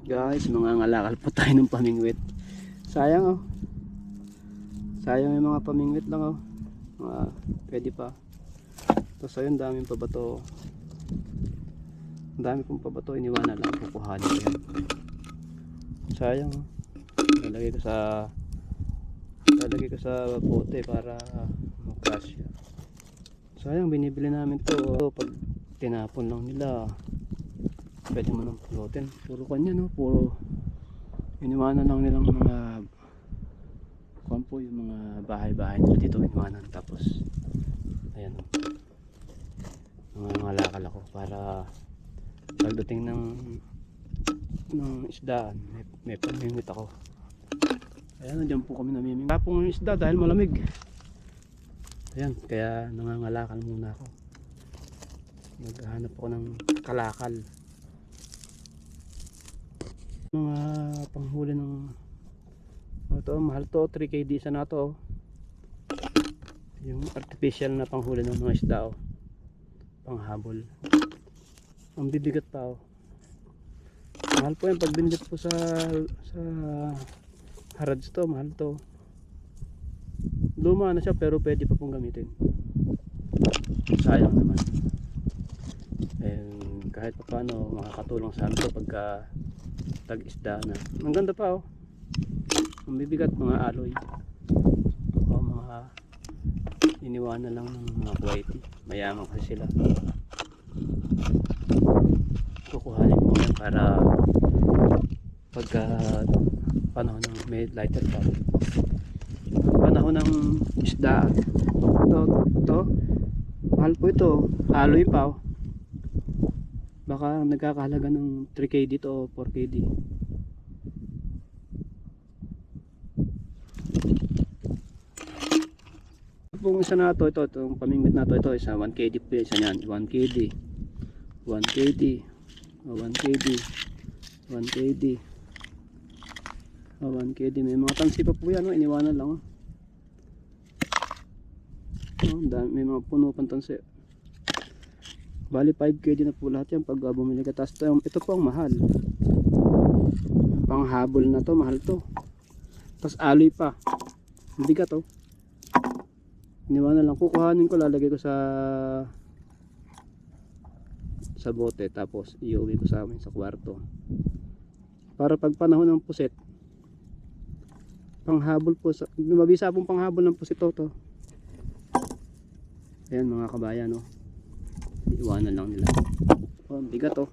Guys, mga ngalakal po tayo ng pamingwit. Sayang oh. Sayang yung mga pamingwit lang oh. Pwede pa. Tapos ayun, daming pabato. Ang dami pong pabato, iniwanan lang, kukuhanin ko yan. Sayang oh. Lalagay ko sa bote para mag-crush yan. Sayang, binibili namin to oh. Pag tinapon lang nila, pwede mo nang pulutin. Puro kanya no, puro iniwanan lang nilang mga kampo, yung mga bahay-bahay nila dito iniwanan. Tapos ayan o, mga lakal ako para pagdating ng isdaan may pamimit ako. Ayan, nandiyan po kami namiming tapong isda dahil malamig. Ayan, kaya nangangalakal muna ako, naghahanap ako ng kalakal, mga panghuli ng ito, mahal to, 3KD isa na to, yung artificial na panghuli ng mga isda oh. Panghabol, ang bibigat pa oh. Mahal po yan pag binigit po sa harads to, mahal to. Luma na siya pero pwede pa pong gamitin, sayang naman. And kahit pa paano makakatulong sa amin to pagka tag-isda na. Ang ganda pa oh. Ang bibigat, mga aloy o mga iniwanan lang ng mga whitey. Mayaman kasi sila. Kukuhanin ko yan para pagka panahon ng may lighter pa, panahon ng isda. Ito mahal po ito, aloy pa oh. Baka nagkakahalaga ng 3KD to o 4KD. Pong isa na to, itong pamingwit na to, ito isa 1KD po, isa niyan 1KD 1KD 1KD 1KD 1KD. May mga tansi pa po yan, iniwanan lang oh. May mga puno pang tansi. Bali 5KD na po lahat yan pag bumili ka. Tapos ito po ang mahal, panghabol na to, mahal to. Tapos aloy pa, bigat oh. Iniwanan lang, kukuhanin ko, lalagay ko sa bote, tapos iuwi ko sa amin sa kwarto para pag panahon ng puset, panghabol po, mabisa pong panghabol ng puset to. Ayan mga kabayan oh. Iwanan lang nila oh, bigat oh.